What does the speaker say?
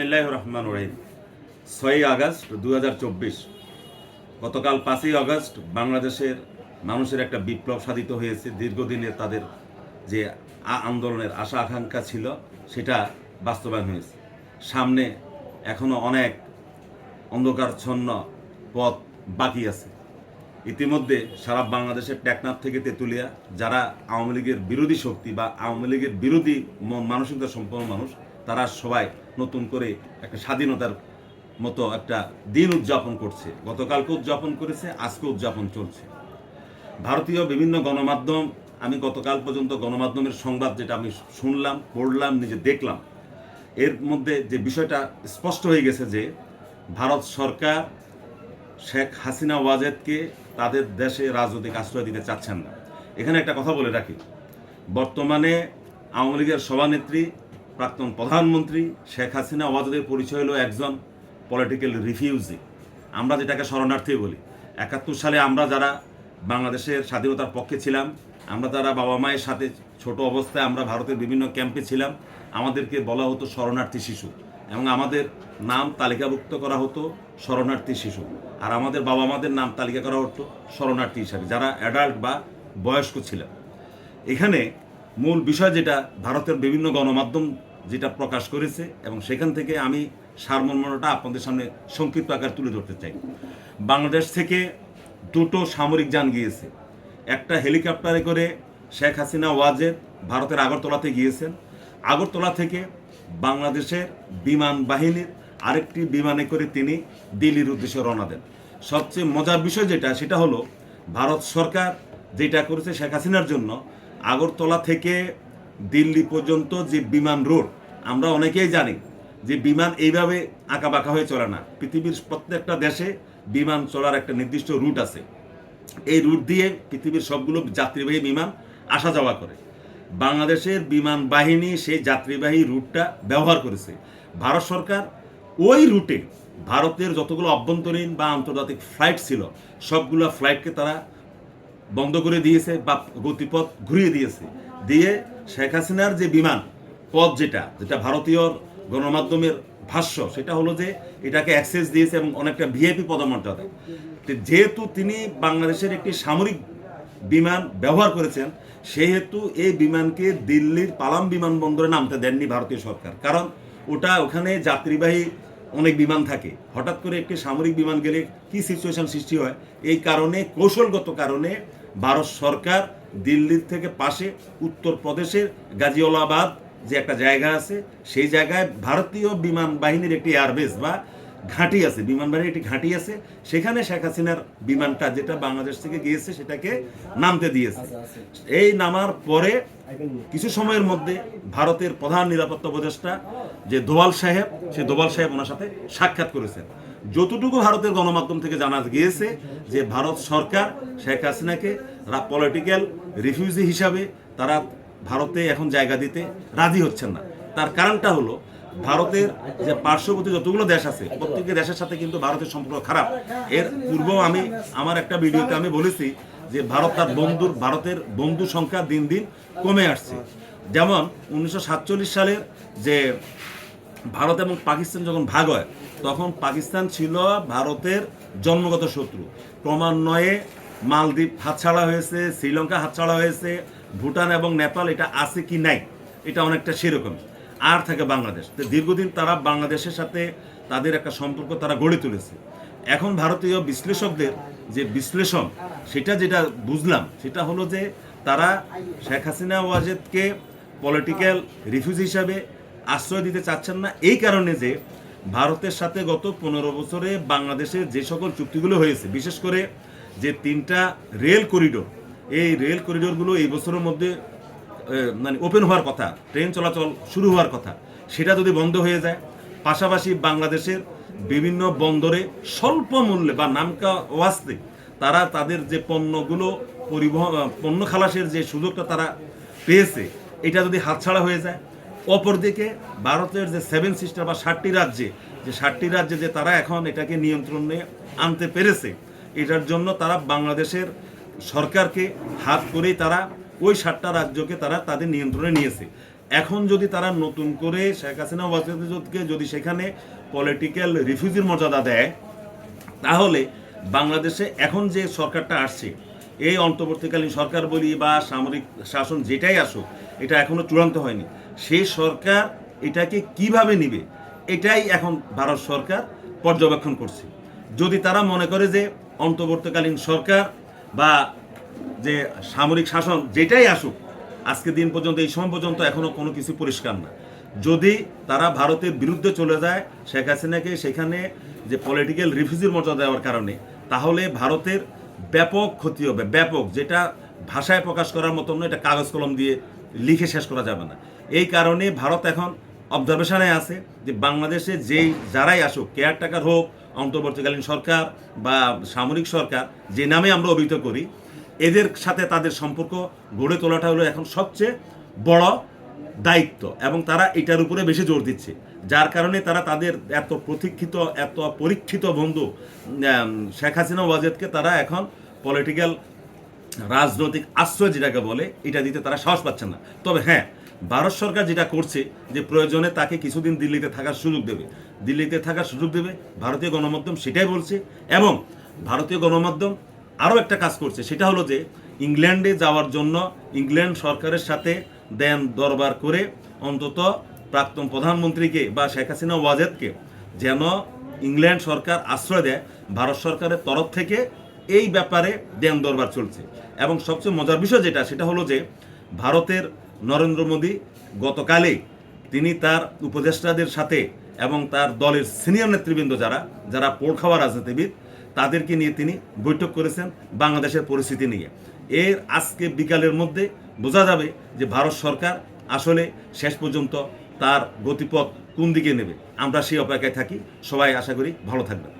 বিসমিল্লাহির রহমানির রহিম। 6 আগস্ট 2024, গতকাল 5ই আগস্ট বাংলাদেশের মানুষের একটা বিপ্লব সাধিত হয়েছে। দীর্ঘদিনের তাদের যে আন্দোলনের আশা আকাঙ্ক্ষা ছিল সেটা বাস্তবায়ন হয়েছে। সামনে এখনো অনেক অন্ধকারচ্ছন্ন পথ বাকি আছে। ইতিমধ্যে সারা বাংলাদেশের টেকনাফ থেকে তেঁতুলিয়া যারা আওয়ামী লীগের বিরোধী শক্তি বা আওয়ামী লীগের বিরোধী মানসিকতা সম্পন্ন মানুষ, তারা সবাই নতুন করে একটা স্বাধীনতার মতো একটা দিন উদযাপন করছে। গতকালকে উদযাপন করেছে, আজকে উদযাপন চলছে। ভারতীয় বিভিন্ন গণমাধ্যম, আমি গতকাল পর্যন্ত গণমাধ্যমের সংবাদ যেটা আমি শুনলাম, পড়লাম, নিজে দেখলাম, এর মধ্যে যে বিষয়টা স্পষ্ট হয়ে গেছে যে ভারত সরকার শেখ হাসিনা ওয়াজেদকে তাদের দেশে রাজনৈতিক আশ্রয় দিতে চাচ্ছেন না। এখানে একটা কথা বলে রাখি, বর্তমানে আওয়ামী লীগের সভানেত্রী প্রাক্তন প্রধানমন্ত্রী শেখ হাসিনা ওয়াজেদের পরিচয় হলো একজন পলিটিক্যাল রিফিউজি, আমরা যেটাকে শরণার্থী বলি। 71 সালে আমরা যারা বাংলাদেশের স্বাধীনতার পক্ষে ছিলাম, আমরা যারা বাবা মায়ের সাথে ছোট অবস্থায় আমরা ভারতের বিভিন্ন ক্যাম্পে ছিলাম, আমাদেরকে বলা হতো শরণার্থী শিশু, এবং আমাদের নাম তালিকাভুক্ত করা হতো শরণার্থী শিশু, আর আমাদের বাবা মাদের নাম তালিকা করা হতো শরণার্থী হিসাবে, যারা অ্যাডাল্ট বা বয়স্ক ছিলেন। এখানে মূল বিষয় যেটা ভারতের বিভিন্ন গণমাধ্যম যেটা প্রকাশ করেছে, এবং সেখান থেকে আমি সারমর্মটা আপনাদের সামনে সংক্ষিপ্ত আকার তুলে ধরতে চাই। বাংলাদেশ থেকে দুটো সামরিক যান গিয়েছে। একটা হেলিকপ্টারে করে শেখ হাসিনা ওয়াজেদ ভারতের আগরতলাতে গিয়েছেন। আগরতলা থেকে বাংলাদেশের বিমান বাহিনীর আরেকটি বিমানে করে তিনি দিল্লির উদ্দেশ্যে রওনা দেন। সবচেয়ে মজার বিষয় যেটা, সেটা হলো ভারত সরকার যেটা করেছে শেখ হাসিনার জন্য, আগরতলা থেকে দিল্লি পর্যন্ত যে বিমান রুট, আমরা অনেকেই জানি যে বিমান এইভাবে আঁকা বাঁকা হয়ে চলে না। পৃথিবীর প্রত্যেকটা দেশে বিমান চলার একটা নির্দিষ্ট রুট আছে। এই রুট দিয়ে পৃথিবীর সবগুলো যাত্রীবাহী বিমান আসা যাওয়া করে। বাংলাদেশের বিমান বাহিনী সেই যাত্রীবাহী রুটটা ব্যবহার করেছে। ভারত সরকার ওই রুটে ভারতের যতগুলো অভ্যন্তরীণ বা আন্তর্জাতিক ফ্লাইট ছিল, সবগুলো ফ্লাইটকে তারা বন্ধ করে দিয়েছে বা গতিপথ ঘুরিয়ে দিয়েছে। দিয়ে শেখ হাসিনার যে বিমান পথ, যেটা ভারতীয় গণমাধ্যমের ভাষ্য, সেটা হলো যে এটাকে অ্যাক্সেস দিয়েছে এবং অনেকটা ভিআইপি পদমর্যাদা। যেহেতু তিনি বাংলাদেশের একটি সামরিক বিমান ব্যবহার করেছেন, সেহেতু এই বিমানকে দিল্লির পালাম বিমানবন্দরে নামতে দেননি ভারতীয় সরকার। কারণ ওখানে যাত্রীবাহী অনেক বিমান থাকে, হঠাৎ করে একটি সামরিক বিমান গেলে কি সিচুয়েশন সৃষ্টি হয়, এই কারণে কৌশলগত কারণে ভারত সরকার দিল্লির থেকে পাশে উত্তরপ্রদেশের গাজিয়াবাদ যে একটা জায়গা আছে, সেই জায়গায় ভারতীয় বিমান বাহিনীর একটি এয়ারবেস বা ঘাঁটি আছে, বিমান বাহিনীর একটি ঘাঁটি আছে, সেখানে শেখ হাসিনার বিমানটা যেটা বাংলাদেশ থেকে গিয়েছে সেটাকে নামতে দিয়েছে। এই নামার পরে কিছু সময়ের মধ্যে ভারতের প্রধান নিরাপত্তা উপদেষ্টা যে দোভাল সাহেব, সেই দোভাল সাহেব ওনার সাথে সাক্ষাৎ করেছেন। যতটুকু ভারতের গণমাধ্যম থেকে জানা গিয়েছে যে ভারত সরকার শেখ হাসিনাকে পলিটিক্যাল রিফিউজি হিসাবে তারা ভারতে এখন জায়গা দিতে রাজি হচ্ছেন না। তার কারণটা হলো ভারতের যে পার্শ্ববর্তী যতগুলো দেশ আছে, প্রত্যেকটি দেশের সাথে কিন্তু ভারতের সম্পর্ক খারাপ। এর পূর্বেও আমি আমার একটা ভিডিওতে আমি বলেছি যে ভারতের বন্ধু সংখ্যা দিন দিন কমে আসছে। যেমন 1947 সালের যে ভারত এবং পাকিস্তান যখন ভাগ হয়, তখন পাকিস্তান ছিল ভারতের জন্মগত শত্রু। ক্রমান্বয়ে মালদ্বীপ হাতছাড়া হয়েছে, শ্রীলঙ্কা হাতছাড়া হয়েছে, ভুটান এবং নেপাল এটা আছে কি নাই, এটা অনেকটা সেরকম। আর থাকে বাংলাদেশ। দীর্ঘদিন তারা বাংলাদেশের সাথে তাদের একটা সম্পর্ক তারা গড়ে তুলেছে। এখন ভারতীয় বিশ্লেষকদের যে বিশ্লেষণ, সেটা যেটা বুঝলাম, সেটা হলো যে তারা শেখ হাসিনা ওয়াজেদকে পলিটিক্যাল রিফিউজি হিসাবে আশ্রয় দিতে চাচ্ছেন না, এই কারণে যে ভারতের সাথে গত 15 বছরে বাংলাদেশের যে সকল চুক্তিগুলো হয়েছে, বিশেষ করে যে 3টা রেল করিডোর, এই রেল করিডোরগুলো এই বছরের মধ্যে মানে ওপেন হওয়ার কথা, ট্রেন চলাচল শুরু হওয়ার কথা, সেটা যদি বন্ধ হয়ে যায়, পাশাপাশি বাংলাদেশের বিভিন্ন বন্দরে স্বল্প মূল্যে বা নামকা ওয়াস্তে তারা তাদের যে পণ্যগুলো পণ্য খালাসের যে সুযোগটা তারা পেয়েছে, এটা যদি হাতছাড়া হয়ে যায়। অপরদিকে ভারতের যে 7 সিস্টার বা 7টি রাজ্যে যে তারা এখন এটাকে নিয়ন্ত্রণে আনতে পেরেছে, এটার জন্য তারা বাংলাদেশের সরকারকে হাত করেই তারা ওই 7টা রাজ্যকে তারা তাদের নিয়ন্ত্রণে নিয়েছে। এখন যদি তারা নতুন করে শেখ হাসিনা ওয়াজেদকে যদি সেখানে পলিটিক্যাল রিফিউজির মর্যাদা দেয়, তাহলে বাংলাদেশে এখন যে সরকারটা আসছে, এই অন্তর্বর্তীকালীন সরকার বলি বা সামরিক শাসন যেটাই আসুক, এটা এখনো চূড়ান্ত হয়নি। সেই সরকার এটাকে কিভাবে নিবে, এটাই এখন ভারত সরকার পর্যবেক্ষণ করছে। যদি তারা মনে করে যে অন্তর্বর্তীকালীন সরকার বা যে সামরিক শাসন যেটাই আসুক, আজকে দিন পর্যন্ত এই সময় পর্যন্ত এখনো কোনো কিছু পরিষ্কার না। যদি তারা ভারতের বিরুদ্ধে চলে যায় শেখ হাসিনাকে সেখানে যে পলিটিক্যাল রিফিউজির মর্যাদা দেওয়ার কারণে, তাহলে ভারতের ব্যাপক ক্ষতি হবে, ব্যাপক, যেটা ভাষায় প্রকাশ করার মতো নয়, এটা কাগজ কলম দিয়ে লিখে শেষ করা যাবে না। এই কারণে ভারত এখন অবজারভেশনে আছে যে বাংলাদেশে যেই যারাই আসুক, কেয়ারটেকার হোক, অন্তর্বর্তীকালীন সরকার বা সামরিক সরকার, যে নামে আমরা অভিহিত করি, এদের সাথে তাদের সম্পর্ক গড়ে তোলাটা হলো এখন সবচেয়ে বড় দায়িত্ব, এবং তারা এটার উপরে বেশি জোর দিচ্ছে। যার কারণে তারা তাদের এত প্রতীক্ষিত, এত পরীক্ষিত বন্ধু শেখ হাসিনা ওয়াজেদকে তারা এখন পলিটিক্যাল রাজনৈতিক আশ্রয় যেটাকে বলে, এটা দিতে তারা সাহস পাচ্ছে না। তবে হ্যাঁ, ভারত সরকার যেটা করছে যে প্রয়োজনে তাকে কিছুদিন দিল্লিতে থাকার সুযোগ দেবে, দিল্লিতে থাকার সুযোগ দেবে, ভারতীয় গণমাধ্যম সেটাই বলছে। এবং ভারতীয় গণমাধ্যম আরও একটা কাজ করছে, সেটা হলো যে ইংল্যান্ডে যাওয়ার জন্য ইংল্যান্ড সরকারের সাথে দেন দরবার করে অন্তত প্রাক্তন প্রধানমন্ত্রীকে বা শেখ হাসিনা ওয়াজেদকে যেন ইংল্যান্ড সরকার আশ্রয় দেয়, ভারত সরকারের তরফ থেকে এই ব্যাপারে দেন দরবার চলছে। এবং সবচেয়ে মজার বিষয় যেটা, সেটা হলো যে ভারতের নরেন্দ্র মোদী গতকালে তিনি তার উপদেষ্টাদের সাথে এবং তার দলের সিনিয়র নেতৃবৃন্দ যারা যারা পোড় খাওয়া রাজনীতিবিদ, তাদেরকে নিয়ে তিনি বৈঠক করেছেন বাংলাদেশের পরিস্থিতি নিয়ে। এর আজকে বিকালের মধ্যে বোঝা যাবে যে ভারত সরকার আসলে শেষ পর্যন্ত তার গতিপথ কোন দিকে নেবে। আমরা সেই অপেক্ষায় থাকি। সবাই আশা করি ভালো থাকবেন।